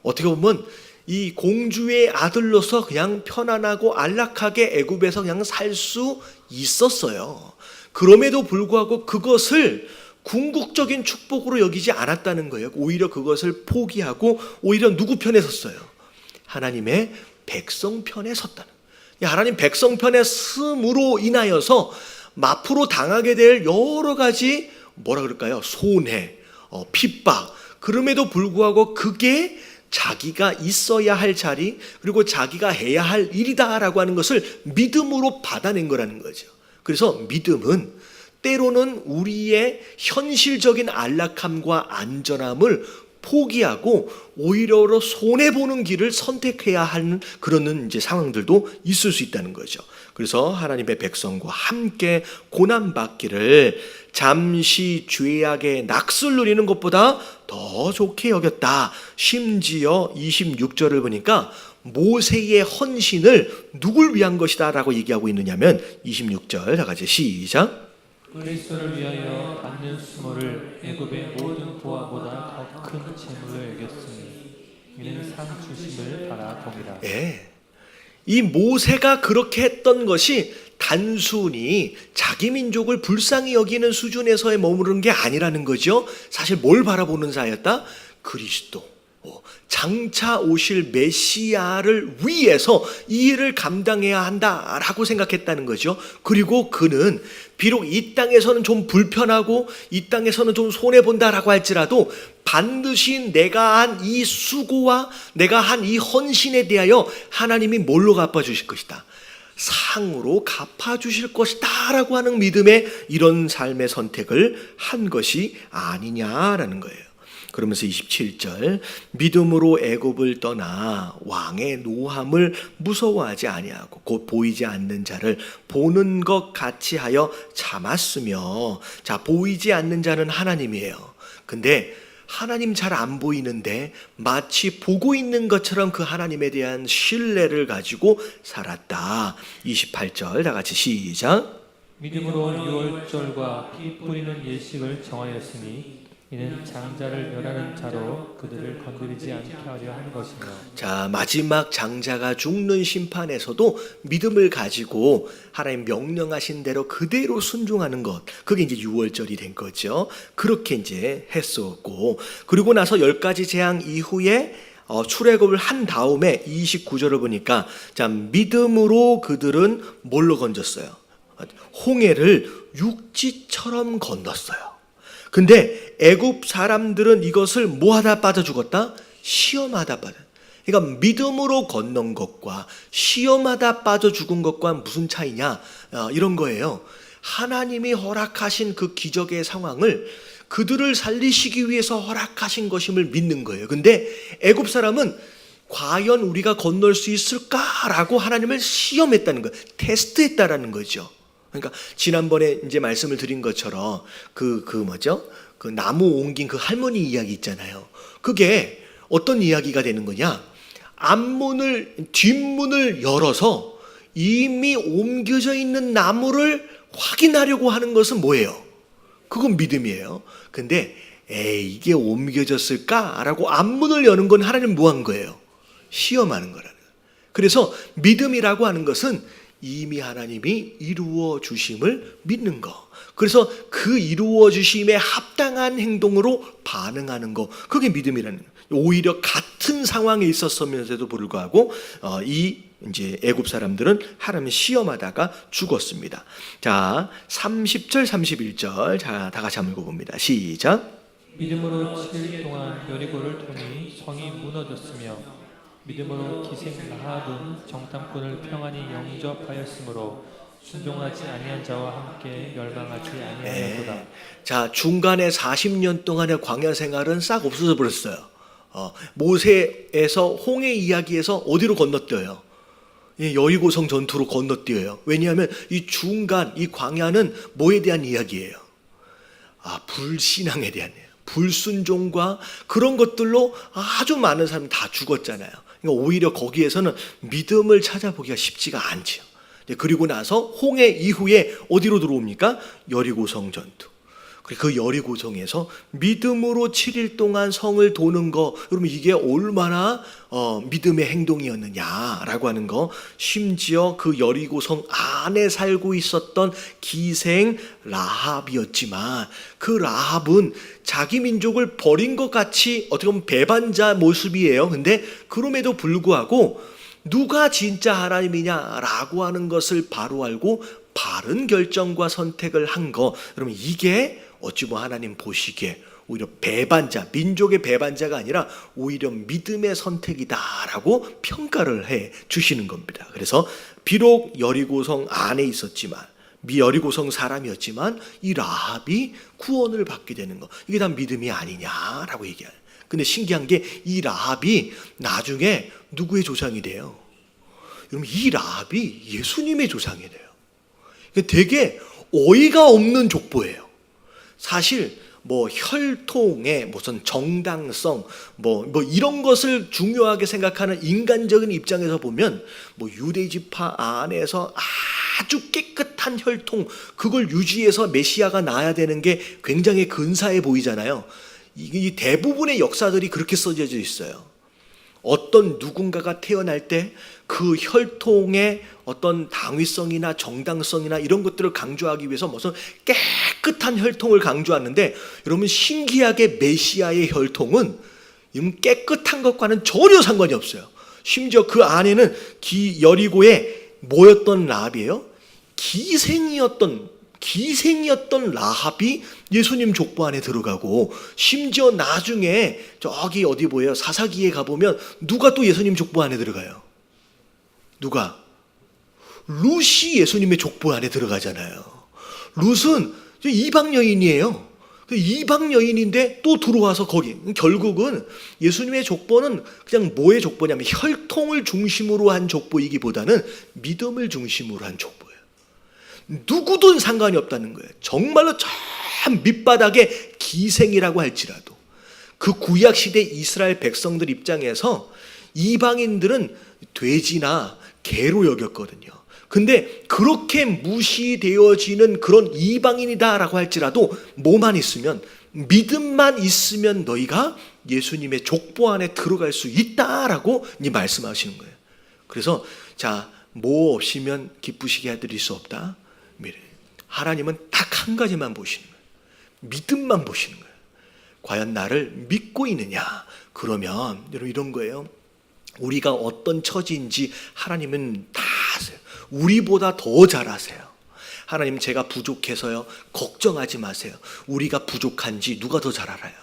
어떻게 보면 이 공주의 아들로서 그냥 편안하고 안락하게 애굽에서 그냥 살 수 있었어요. 그럼에도 불구하고 그것을 궁극적인 축복으로 여기지 않았다는 거예요. 오히려 그것을 포기하고 오히려 누구 편에 섰어요? 하나님의 백성 편에 섰다는 거예요. 하나님 백성 편에 슴으로 인하여서 앞으로 당하게 될 여러 가지 뭐라 그럴까요? 손해, 핍박, 그럼에도 불구하고 그게 자기가 있어야 할 자리, 그리고 자기가 해야 할 일이다라고 하는 것을 믿음으로 받아낸 거라는 거죠. 그래서 믿음은 때로는 우리의 현실적인 안락함과 안전함을 포기하고 오히려 손해보는 길을 선택해야 하는 그런 이제 상황들도 있을 수 있다는 거죠. 그래서 하나님의 백성과 함께 고난받기를 잠시 죄악의 낙을 누리는 것보다 더 좋게 여겼다. 심지어 26절을 보니까 모세의 헌신을 누굴 위한 것이다 라고 얘기하고 있느냐면 26절 다 같이 시작. 그리스도를 위하여 받는 수모를 애굽의 모든 부하보다 더 큰 재물로 여겼으니 이는 상 주심을 바라 봅니다. 예. 이 모세가 그렇게 했던 것이 단순히 자기 민족을 불쌍히 여기는 수준에서의 머무르는 게 아니라는 거죠. 사실 뭘 바라보는 자였다? 그리스도. 장차 오실 메시아를 위해서 이 일을 감당해야 한다라고 생각했다는 거죠. 그리고 그는 비록 이 땅에서는 좀 불편하고 이 땅에서는 좀 손해본다라고 할지라도 반드시 내가 한 이 수고와 내가 한 이 헌신에 대하여 하나님이 뭘로 갚아주실 것이다. 상으로 갚아주실 것이다 라고 하는 믿음의 이런 삶의 선택을 한 것이 아니냐라는 거예요. 그러면서 27절 믿음으로 애굽을 떠나 왕의 노함을 무서워하지 아니하고 곧 보이지 않는 자를 보는 것 같이 하여 참았으며, 자, 보이지 않는 자는 하나님이에요. 근데 하나님 잘 안 보이는데 마치 보고 있는 것처럼 그 하나님에 대한 신뢰를 가지고 살았다. 28절 다 같이 시작. 믿음으로 유월절과 피 뿌리는 예식을 정하였으니 이는 장자를 멸하는 자로 그들을 건드리지 않게 하려 하는 것이며. 자, 마지막 장자가 죽는 심판에서도 믿음을 가지고 하나님 명령하신 대로 그대로 순종하는 것, 그게 이제 유월절이 된 거죠. 그렇게 이제 했었고, 그리고 나서 10가지 재앙 이후에 출애굽을 한 다음에 29절을 보니까, 자, 믿음으로 그들은 뭘로 건졌어요? 홍해를 육지처럼 건넜어요. 근데 애굽 사람들은 이것을 뭐하다 빠져 죽었다? 시험하다 빠져. 그러니까 믿음으로 건넌 것과 시험하다 빠져 죽은 것과 무슨 차이냐? 이런 거예요. 하나님이 허락하신 그 기적의 상황을 그들을 살리시기 위해서 허락하신 것임을 믿는 거예요. 근데 애굽 사람은 과연 우리가 건널 수 있을까라고 하나님을 시험했다는 거예요. 테스트했다라는 거죠. 그러니까 지난번에 이제 말씀을 드린 것처럼 그 나무 옮긴 그 할머니 이야기 있잖아요. 그게 어떤 이야기가 되는 거냐? 뒷문을 열어서 이미 옮겨져 있는 나무를 확인하려고 하는 것은 뭐예요? 그건 믿음이에요. 근데 이게 옮겨졌을까라고 앞문을 여는 건 하나님 뭐 한 거예요? 시험하는 거라는 거예요. 그래서 믿음이라고 하는 것은 이미 하나님이 이루어 주심을 믿는 거. 그래서 그 이루어 주심에 합당한 행동으로 반응하는 거. 그게 믿음이라는 거예요. 오히려 같은 상황에 있었으면서도 불구하고 이 이제 애굽 사람들은 하나님을 시험하다가 죽었습니다. 자, 30절 31절 자, 다 같이 한번 읽어봅니다. 시작. 믿음으로 7일 동안 여리고를 통해 성이 무너졌으며 믿음으로 기생 라합은 정탐꾼을 평안히 영접하였으므로 순종하지 아니한 자와 함께 멸망하지 아니하였도다. 자, 중간에 40년 동안의 광야 생활은 싹 없어져 버렸어요. 모세에서 홍해 이야기에서 어디로 건너뛰어요? 여리고성 전투로 건너뛰어요. 왜냐하면 이 중간 이 광야는 뭐에 대한 이야기예요? 불신앙에 대한 이야기예요. 불순종과 그런 것들로 아주 많은 사람이 다 죽었잖아요. 그러니까 오히려 거기에서는 믿음을 찾아보기가 쉽지가 않죠. 그리고 나서 홍해 이후에 어디로 들어옵니까? 여리고성 전투. 그 여리고성에서 믿음으로 7일 동안 성을 도는 거, 여러분 이게 얼마나 믿음의 행동이었느냐라고 하는 거. 심지어 그 여리고성 안에 살고 있었던 기생 라합이었지만 그 라합은 자기 민족을 버린 것 같이 어떻게 보면 배반자 모습이에요. 근데 그럼에도 불구하고 누가 진짜 하나님이냐라고 하는 것을 바로 알고 바른 결정과 선택을 한 거. 여러분 이게 어찌 보면 하나님 보시기에 오히려 배반자, 민족의 배반자가 아니라 오히려 믿음의 선택이다라고 평가를 해 주시는 겁니다. 그래서 비록 여리고성 안에 있었지만, 여리고성 사람이었지만 이 라합이 구원을 받게 되는 거, 이게 다 믿음이 아니냐라고 얘기해요. 근데 신기한 게 이 라합이 나중에 누구의 조상이 돼요? 여러분, 이 라합이 예수님의 조상이 돼요. 되게 어이가 없는 족보예요. 사실 뭐 혈통의 무슨 정당성 뭐 이런 것을 중요하게 생각하는 인간적인 입장에서 보면 뭐 유대 지파 안에서 아주 깨끗한 혈통, 그걸 유지해서 메시아가 나야 되는 게 굉장히 근사해 보이잖아요. 이 대부분의 역사들이 그렇게 써져 있어요. 어떤 누군가가 태어날 때 그 혈통의 어떤 당위성이나 정당성이나 이런 것들을 강조하기 위해서 무슨 깨끗한 혈통을 강조하는데, 여러분 신기하게 메시아의 혈통은 깨끗한 것과는 전혀 상관이 없어요. 심지어 그 안에는 여리고에 뭐였던 라합이에요? 기생이었던 라합이 예수님 족보 안에 들어가고, 심지어 나중에 저기 어디 보여요? 사사기에 가보면 누가 또 예수님 족보 안에 들어가요? 누가? 룻이 예수님의 족보 안에 들어가잖아요. 룻은 이방 여인이에요. 이방 여인인데 또 들어와서 거기, 결국은 예수님의 족보는 그냥 뭐의 족보냐면 혈통을 중심으로 한 족보이기보다는 믿음을 중심으로 한 족보예요. 누구든 상관이 없다는 거예요. 정말로 저 밑바닥에 기생이라고 할지라도. 그 구약시대 이스라엘 백성들 입장에서 이방인들은 돼지나 개로 여겼거든요. 근데 그렇게 무시되어지는 그런 이방인이다라고 할지라도 뭐만 있으면, 믿음만 있으면 너희가 예수님의 족보 안에 들어갈 수 있다라고 말씀하시는 거예요. 그래서 자, 뭐 없이면 기쁘시게 해드릴 수 없다. 하나님은 딱 한 가지만 보시는 거예요. 믿음만 보시는 거예요. 과연 나를 믿고 있느냐? 그러면 여러분 이런 거예요. 우리가 어떤 처지인지 하나님은 다 아세요. 우리보다 더 잘 아세요. 하나님, 제가 부족해서요, 걱정하지 마세요. 우리가 부족한지 누가 더 잘 알아요?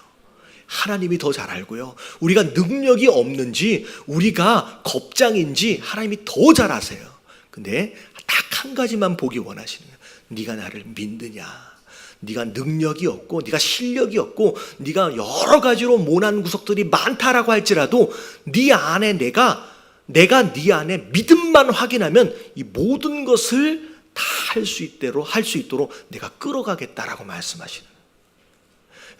하나님이 더 잘 알고요. 우리가 능력이 없는지, 우리가 겁장인지 하나님이 더 잘 아세요. 근데 딱 한 가지만 보기 원하시는 거예요. 네가 나를 믿느냐? 네가 능력이 없고 네가 실력이 없고 네가 여러 가지로 모난 구석들이 많다라고 할지라도 네 안에 내가 네 안에 믿음만 확인하면 이 모든 것을 다 할 수 있도록 내가 끌어가겠다라고 말씀하시는 거예요.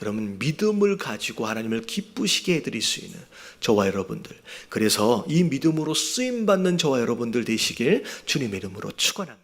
여러분, 믿음을 가지고 하나님을 기쁘시게 해드릴 수 있는 저와 여러분들, 그래서 이 믿음으로 쓰임받는 저와 여러분들 되시길 주님의 이름으로 축원합니다.